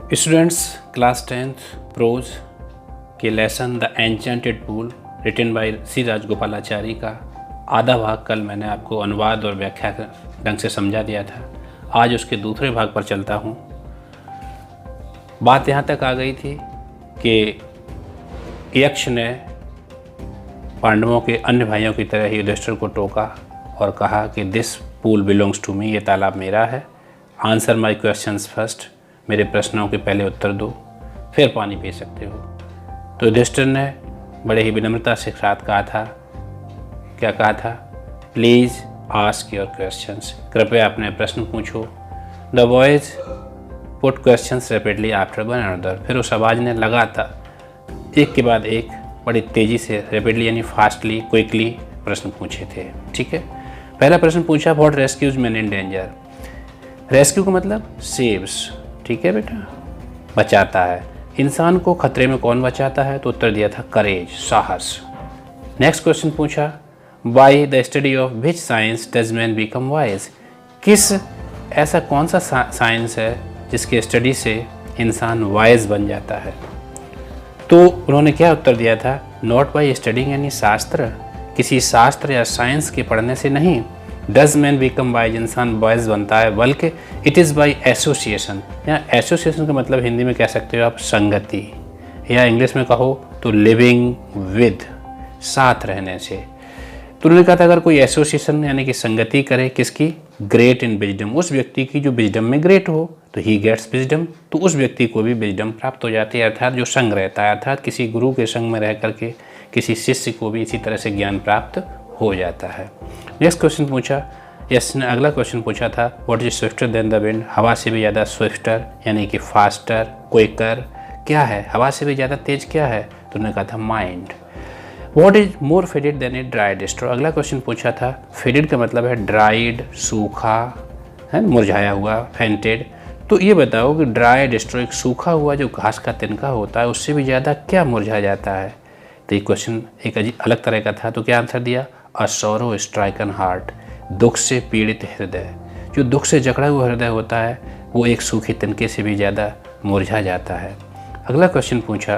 Students, class 10th prose के lesson the enchanted pool written by C Rajagopalachari का आधा भाग कल मैंने आपको अनुवाद और व्याख्या ढंग से समझा दिया था। आज उसके दूसरे भाग पर चलता हूँ। बात यहाँ तक आ गई थी कि यक्ष ने पांडवों के अन्य भाइयों की तरह ही युधिष्ठिर को टोका और कहा कि this pool belongs to me, ये तालाब मेरा है। आंसर माई क्वेश्चंस फर्स्ट, मेरे प्रश्नों के पहले उत्तर दो, फिर पानी पी सकते हो। तो युधिष्ठिर ने बड़े ही विनम्रता के साथ कहा था, क्या कहा था? प्लीज़ आस्क योर क्वेश्चंस, कृपया अपने प्रश्न पूछो। The boys put questions rapidly after one another, फिर उस आवाज़ ने लगातार एक के बाद एक बड़ी तेज़ी से रैपिडली यानी फास्टली क्विकली प्रश्न पूछे थे। ठीक है, पहला प्रश्न पूछा, what rescues man in danger. Rescue का मतलब सेव्स, ठीक है बेटा, बचाता है। इंसान को खतरे में कौन बचाता है? तो उत्तर दिया था करेज, साहस। नेक्स्ट क्वेश्चन पूछा, by the study of which science does man become wise. किस ऐसा कौन सा साइंस है जिसके स्टडी से इंसान वाइज बन जाता है? तो उन्होंने क्या उत्तर दिया था? नॉट बाय स्टडिंग यानी शास्त्र, किसी शास्त्र या साइंस के पढ़ने से नहीं डज मैन बिकम वाइज, इंसान वाइज बनता है, बल्कि इट इज़ बाय एसोसिएशन। या एसोसिएशन का मतलब हिंदी में कह सकते हो आप संगति, या इंग्लिश में कहो तो लिविंग विद, साथ रहने से। तो उन्होंने कहा था अगर कोई एसोसिएशन यानी कि संगति करे किसकी? ग्रेट इन विजडम, उस व्यक्ति की जो विजडम में ग्रेट हो, तो ही गेट्स विजडम, तो उस व्यक्ति को भी विजडम प्राप्त हो जाती है। अर्थात जो संग रहता है, अर्थात किसी गुरु के संग में रह करके किसी शिष्य को भी इसी तरह से ज्ञान प्राप्त हो जाता है। नेक्स्ट क्वेश्चन पूछा, यस ने अगला क्वेश्चन पूछा था, what is swifter than the wind, हवा से भी ज़्यादा स्विफ्टर यानी कि फास्टर, क्विकर क्या है? हवा से भी ज़्यादा तेज क्या है? तो उन्होंने कहा था mind. What is more faded than a dried straw, अगला क्वेश्चन पूछा था, फेडेड का मतलब है ड्राइड, सूखा है, मुरझाया हुआ, फेंटेड। तो ये बताओ कि ड्राइड स्ट्रॉ, एक सूखा हुआ जो घास का तिनका होता है, उससे भी ज़्यादा क्या मुरझा जाता है? तो ये क्वेश्चन एक अलग तरह का था। तो क्या आंसर दिया? अ सॉरो स्ट्राइकन हार्ट, दुख से पीड़ित हृदय, जो दुख से जकड़ा हुआ हृदय होता है वो एक सूखे तिनके से भी ज़्यादा मुरझा जाता है। अगला क्वेश्चन पूछा,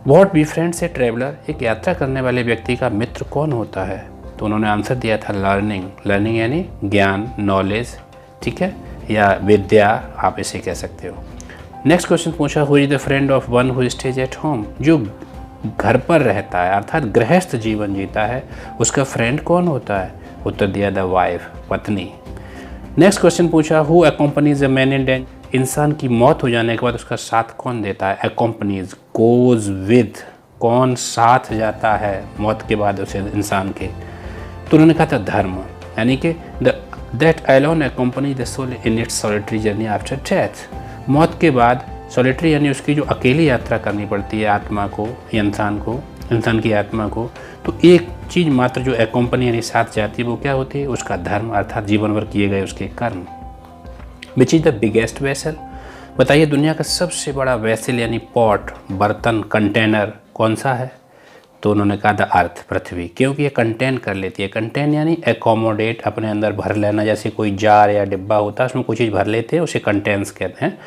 व्हाट बिफ्रेंड्स ए ट्रैवलर, एक यात्रा करने वाले व्यक्ति का मित्र कौन होता है? तो उन्होंने आंसर दिया था लर्निंग, लर्निंग यानी ज्ञान, नॉलेज, ठीक है, या विद्या आप इसे कह सकते हो। नेक्स्ट क्वेश्चन पूछा, who is the friend of one who stays at home, जो घर पर रहता है अर्थात गृहस्थ जीवन जीता है, उसका फ्रेंड कौन होता है? उत्तर दिया द वाइफ, पत्नी। नेक्स्ट क्वेश्चन पूछा, who accompanies a man in danger, इंसान की मौत हो जाने के बाद उसका साथ कौन देता है? अकम्पनीज, गोज विद, कौन साथ जाता है मौत के बाद उसे इंसान के? तो उन्होंने कहा था धर्म, यानी कि that alone accompany the soul in its solitary journey after death, मौत के बाद सॉलिटरी यानी उसकी जो अकेली यात्रा करनी पड़ती है आत्मा को, इंसान की आत्मा को, तो एक चीज़ मात्र जो अकम्पनी यानी साथ जाती है वो क्या होती है? उसका धर्म, अर्थात जीवन भर किए गए उसके कर्म। Which is the biggest vessel, बताइए दुनिया का सबसे बड़ा वेसल यानी पॉट, बर्तन, कंटेनर कौन सा है? तो उन्होंने कहा था अर्थ, पृथ्वी, क्योंकि ये कंटेन कर लेती है। कंटेन यानी एकोमोडेट, अपने अंदर भर लेना, जैसे कोई जार या डिब्बा होता है उसमें कोई चीज़ भर लेते हैं, उसे कंटेन्स कहते हैं।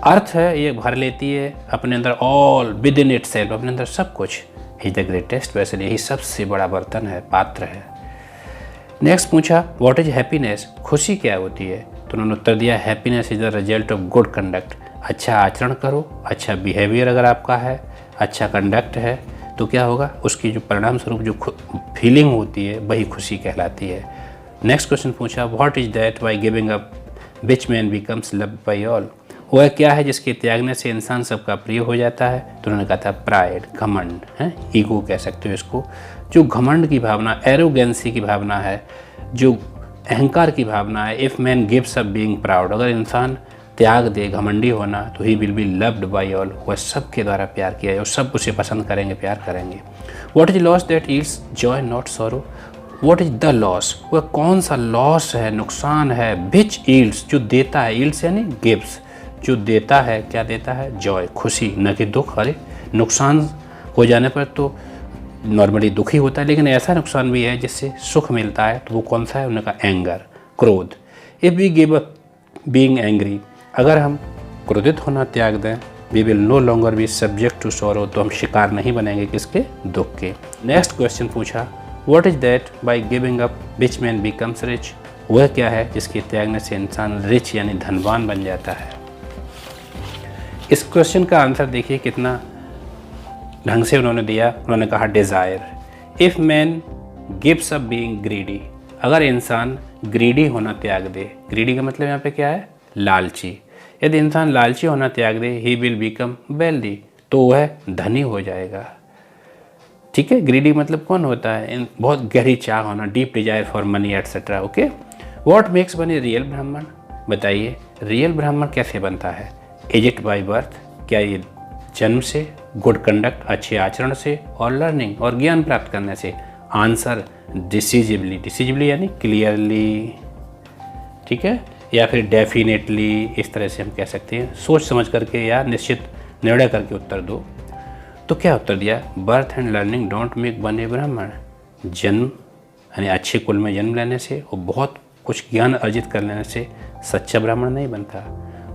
अर्थ है ये भर लेती है अपने अंदर all with in it self, अपने अंदर सब कुछ। इज द ग्रेटेस्ट वेसल, यही सबसे बड़ा बर्तन है, पात्र है। नेक्स्ट पूछा, व्हाट इज हैप्पीनेस, खुशी क्या होती है? तो उन्होंने उत्तर दिया, happiness is the result of good conduct, अच्छा आचरण करो, अच्छा बिहेवियर अगर आपका है, अच्छा कंडक्ट है, तो क्या होगा? उसकी जो परिणाम स्वरूप जो फीलिंग होती है वही खुशी कहलाती है। नेक्स्ट क्वेश्चन पूछा, what is that by giving up which man becomes loved by all, वह क्या है जिसके त्यागने से इंसान सबका प्रिय हो जाता है? तो उन्होंने कहा था प्राइड, घमंड है, ईगो कह सकते हो इसको, जो घमंड की भावना, एरोगेंसी की भावना है, जो अहंकार की भावना है। If man gives up being proud, अगर इंसान त्याग दे घमंडी होना, तो he will be loved by all, वह सबके द्वारा प्यार किया जाए, सब उसे पसंद करेंगे, प्यार करेंगे। What is loss that eats Joy not sorrow, what is the loss, वह कौन सा लॉस है, नुकसान है, विच ईल्ड्स, जो देता है, ईल्ड्स यानी गिव्स, जो देता है, क्या देता है? जॉय, खुशी, न कि दुख। अरे नुकसान हो जाने पर तो नॉर्मली दुखी होता है, लेकिन ऐसा नुकसान भी है जिससे सुख मिलता है, तो वो कौन सा है? उन्होंने कहा एंगर, क्रोध। If we give up being angry, अगर हम क्रोधित होना त्याग दें। We will no longer be subject to sorrow, तो हम शिकार नहीं बनेंगे किसके, दुख के। नेक्स्ट क्वेश्चन पूछा, what is that by giving up which man becomes rich, वह क्या है जिसके त्यागने से इंसान रिच यानी धनवान बन जाता है। इस क्वेश्चन का आंसर देखिए कितना ढंग से उन्होंने दिया। उन्होंने कहा desire, if man gives up being greedy, अगर इंसान ग्रीडी होना त्याग दे, ग्रीडी का मतलब यहाँ पे क्या है, लालची, यदि इंसान लालची होना त्याग दे, ही विल बिकम वेल्दी, तो वह धनी हो जाएगा। ठीक है, ग्रीडी मतलब कौन होता है, बहुत गहरी चाह होना, deep desire for money etcetera. Okay, what makes one a real ब्राह्मण, बताइए रियल ब्राह्मण कैसे बनता है। इज इट बाय बर्थ, क्या ये जन्म से, गुड कंडक्ट अच्छे आचरण से, और लर्निंग और ज्ञान प्राप्त करने से। आंसर डिसिजिबली, डिसिजिबली यानी क्लियरली, ठीक है, या फिर डेफिनेटली, इस तरह से हम कह सकते हैं। सोच समझ करके या निश्चित निर्णय करके उत्तर दो। तो क्या उत्तर दिया, birth and learning don't make one a Brahmin, जन्म यानी अच्छे कुल में जन्म लेने से और बहुत कुछ ज्ञान अर्जित कर लेने से सच्चा ब्राह्मण नहीं बनता।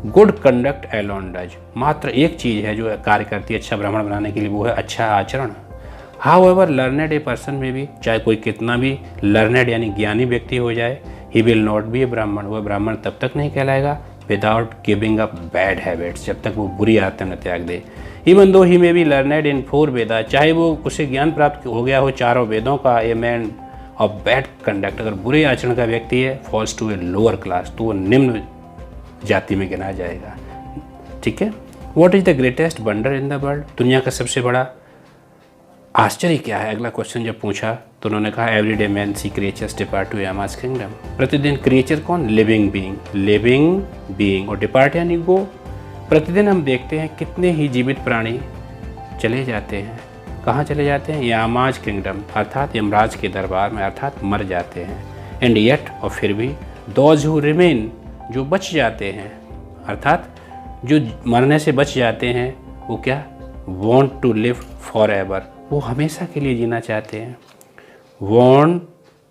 गुड कंडक्ट एलोन डज, मात्र एक चीज़ है जो कार्य करती है अच्छा ब्राह्मण बनाने के लिए, वो है अच्छा आचरण। हाउएवर लर्नेड ए पर्सन में भी, चाहे कोई कितना भी लर्नेड यानी ज्ञानी व्यक्ति हो जाए, ही विल नॉट बी ए ब्राह्मण, वह ब्राह्मण तब तक नहीं कहलाएगा without giving up bad habits, जब तक वो बुरी आदतें न त्याग दे। Even though he may be learned इन 4 वेदा, चाहे वो उसे ज्ञान प्राप्त हो गया हो चारों वेदों का, a man of bad conduct, अगर बुरे आचरण का व्यक्ति है, falls to a lower class, तो वो निम्न जाति में गिना जाएगा। ठीक है, what is the greatest wonder in the world, दुनिया का सबसे बड़ा आश्चर्य क्या है, अगला क्वेश्चन जब पूछा तो उन्होंने कहा every day man see creatures depart to Yama's kingdom, प्रतिदिन क्रिएचर कौन, लिविंग बीइंग और डिपार्ट यानी गो, प्रतिदिन हम देखते हैं कितने ही जीवित प्राणी चले जाते हैं, कहाँ चले जाते हैं, यामाज किंगडम अर्थात यमराज के दरबार में, अर्थात मर जाते हैं। एंड येट, और फिर भी, दोज हु रिमेन, जो बच जाते हैं, अर्थात जो मरने से बच जाते हैं, वो क्या, want to live forever, वो हमेशा के लिए जीना चाहते हैं। Want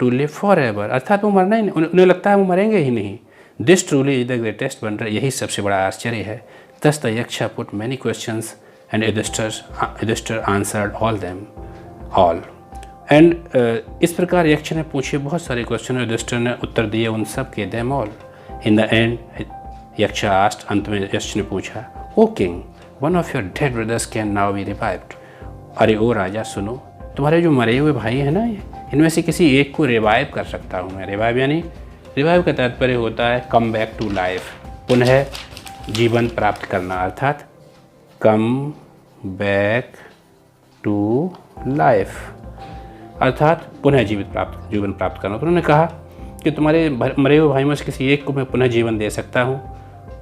to live forever अर्थात वो मरना ही नहीं, उन्हें लगता है वो मरेंगे ही नहीं। This truly is the greatest wonder, यही सबसे बड़ा आश्चर्य है। Thus the Yaksha put many questions and Yudhishthira answered all them all. And इस प्रकार यक्ष ने पूछे बहुत सारे क्वेश्चन, युधिष्ठिर ने उत्तर दिए उन सब के, them all. In the end Yaksha asked, अंत में यक्ष ने पूछा, O king, one of your dead brothers can now be revived, अरे ओ राजा सुनो, तुम्हारे जो मरे हुए भाई हैं ना, इनमें से किसी एक को रिवाइव कर सकता हूँ मैं। रिवाइव यानी, रिवाइव का तात्पर्य होता है कम बैक टू लाइफ, पुनः जीवन प्राप्त करना, अर्थात कम बैक टू लाइफ अर्थात पुनः जीवन प्राप्त करना। तो उन्होंने कहा कि तुम्हारे मरे हुए भाई में से किसी एक को मैं पुनः जीवन दे सकता हूँ।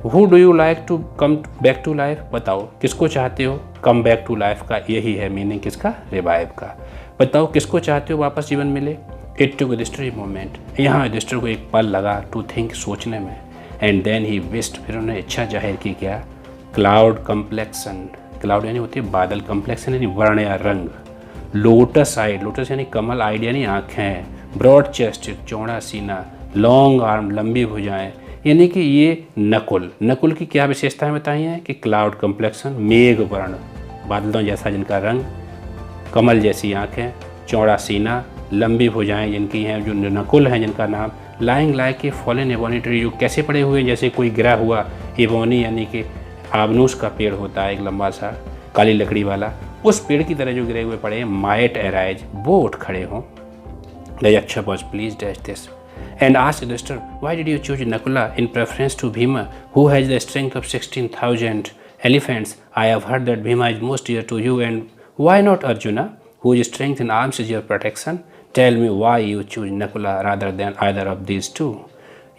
Who do you like to come back to life, बताओ किसको चाहते हो, कम बैक टू लाइफ का यही है मीनिंग, किसका, रिवाइव का। बताओ किसको चाहते हो वापस जीवन मिले। It took Yudhishthira a moment, यहाँ युधिष्ठिर को एक पल लगा टू थिंक, सोचने में। एंड देन ही विस्ड, फिर उन्होंने इच्छा जाहिर की क्या, क्लाउड कम्प्लेक्सन, क्लाउड यानी होती है बादल, कम्प्लेक्सन यानी वर्ण या रंग, लोटस आइड, लोटस यानी कमल, आइड यानी आँखें, ब्रॉड चेस्ट चौड़ा सीना, लॉन्ग आर्म लंबी भुजाएं, यानी कि ये नकुल, नकुल की क्या विशेषताएं बताई हैं कि क्लाउड कम्प्लेक्सन, मेघ वर्ण, बादलों जैसा जिनका रंग, कमल जैसी आँखें, चौड़ा सीना, लंबी भुजाएं जिनकी हैं, जो नकुल हैं जिनका नाम, lying like a fallen ebony tree, जो कैसे पड़े हुए जैसे कोई गिरा हुआ, एबोनी यानी कि आबनूस का पेड़ होता है एक लंबा सा काली लकड़ी वाला, उस पेड़ की तरह जो गिरे हुए पड़े हैं, माइट एराइज, वो उठ खड़े हों। द यक्ष was pleased at this and asked Yudhishthir, why did you choose Nakula in preference to Bhima, who has the strength of 16,000 elephants? I have heard that Bhima is most dear to you, and why not Arjuna, whose strength in arms is your protection? Tell me why you choose Nakula rather than either of these two.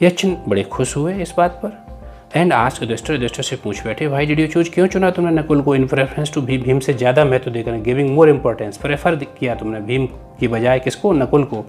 यक्षिन बड़े खुश हुए इस बात पर। And asked Yudhishthir, Yudhishthir से पूछ बैठे, why did you choose, क्यों चुना तुमने नकुल को, इन प्रेफरेंस टू भीम से ज़्यादा महत्व देकर, गिविंग मोर इम्पोर्टेंस, प्रेफर किया तुमने भीम की बजाय किसको, नकुल को।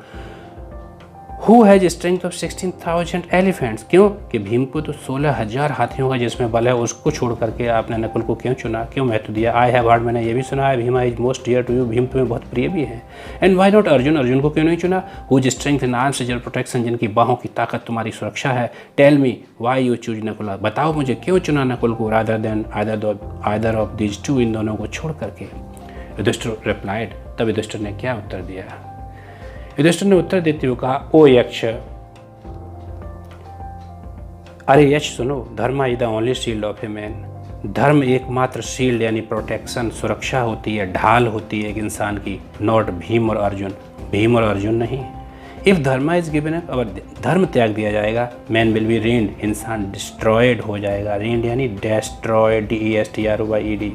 Who has strength of 16,000 elephants, क्यों कि भीम को तो 16,000 हाथियों का जिसमें बल है, उसको छोड़ करके आपने नकुल को क्यों चुना, क्यों महत्व दिया। आई हैव हर्ड, मैंने ये भी सुना है, Bhima is most dear to you, Bhim तुम्हें बहुत प्रिय भी है। And why not Arjuna, Arjun को क्यों नहीं चुना। Whose strength in arms is your protection, जिनकी बाहों की ताकत तुम्हारी सुरक्षा है। Tell me why you choose Nakul, बताओ मुझे क्यों चुना नकुल को, rather than either of these two, इन दोनों को छोड़ करके। युधिष्ठिर रिप्लाइड, तब युधिष्ठिर ने क्या उत्तर दिया। युधिष्ठिर ने उत्तर देते हुए कहा, ओ यक्ष, अरे यक्ष सुनो, धर्म is the only shield of a man, धर्म एकमात्र शील्ड यानी प्रोटेक्शन सुरक्षा होती है, ढाल होती है एक इंसान की, नॉट भीम और अर्जुन, भीम और अर्जुन नहीं। इफ धर्म इज गिवन अप, अगर धर्म त्याग दिया जाएगा, मैन विल बी रेंड, इंसान डिस्ट्रॉयड हो जाएगा, रेंड यानी डेस्ट्रॉयड, DESTROYED।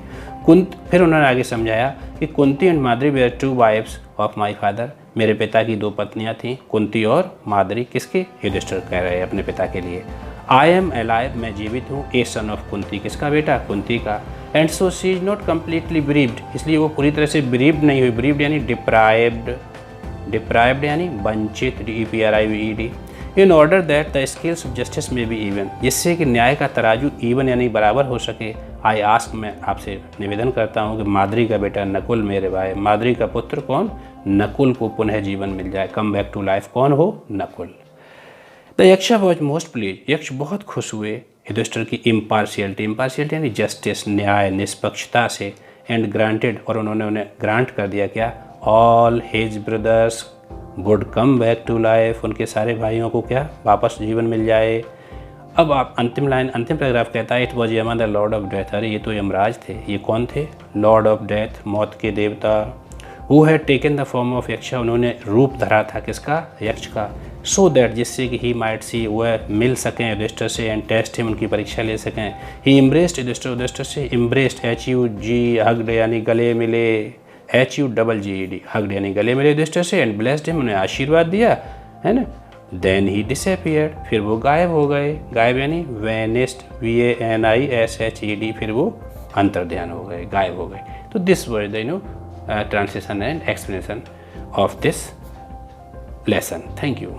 कुंत, फिर उन्होंने आगे समझाया कि Kunti and Madri were 2 wives of my father, मेरे पिता की 2 पत्नियां थीं, कुंती और माद्री, किसके, युधिष्ठिर कह रहे हैं अपने पिता के लिए। आई एम अलाइव, मैं जीवित हूँ, ए सन ऑफ कुंती, किसका बेटा, कुंती का। And so she is not completely bereaved, इसलिए वो पूरी तरह से ब्रीव्ड नहीं हुई, ब्रीव्ड यानी डिप्राइव्ड, डिप्राइव्ड यानी वंचित, DEPRIVED। In order that the scales of justice में बी इवन, जिससे कि न्याय का तराजू इवन यानी बराबर हो सके। आई आस्क, मैं आपसे निवेदन करता हूँ कि माद्री का बेटा नकुल, मेरे भाई माद्री का पुत्र कौन, नकुल को पुनः जीवन मिल जाए, कम बैक टू लाइफ, कौन हो, नकुल। द यक्ष वॉज मोस्ट प्लीज, यक्ष बहुत खुश हुए युधिष्ठिर की इम्पार्शियलिटी, इम्पार्शियलिटी यानी जस्टिस, न्याय, निष्पक्षता से। एंड ग्रांटेड, और उन्होंने उन्हें ग्रांट कर दिया क्या, all his brothers would come back to life, उनके सारे भाइयों को क्या, वापस जीवन मिल जाए। अब आप अंतिम लाइन, अंतिम पैराग्राफ कहता है, इट वॉज यमा द लॉर्ड ऑफ डेथ, अरे ये तो यमराज थे, ये कौन थे, लॉर्ड ऑफ डेथ, मौत के देवता। Who had taken the form of यक्ष, उन्होंने रूप धरा था किसका, यक्ष का। सो दैट, जिससे कि ही माइट सी, वह मिल सकें युधिष्ठिर से, एंड टेस्ट हिम, उनकी परीक्षा ले सकें। ही इम्ब्रेस्ड युधिष्ठिर, युधिष्ठिर से इम्ब्रेस्ड, HUG हग्ड यानी गले मिले, HUGGED हग्ड यानी गले मिले युधिष्ठिर से, एंड ब्लेस्ड हिम, उन्हें आशीर्वाद दिया, है ना। देन ही डिसअपियर्ड, फिर वो गायब हो गए, गायब यानी वैनिस्ड, VANISHED, फिर वो अंतर्ध्यान हो गए, गायब हो गए। तो this was the translation and explanation of this lesson. Thank you.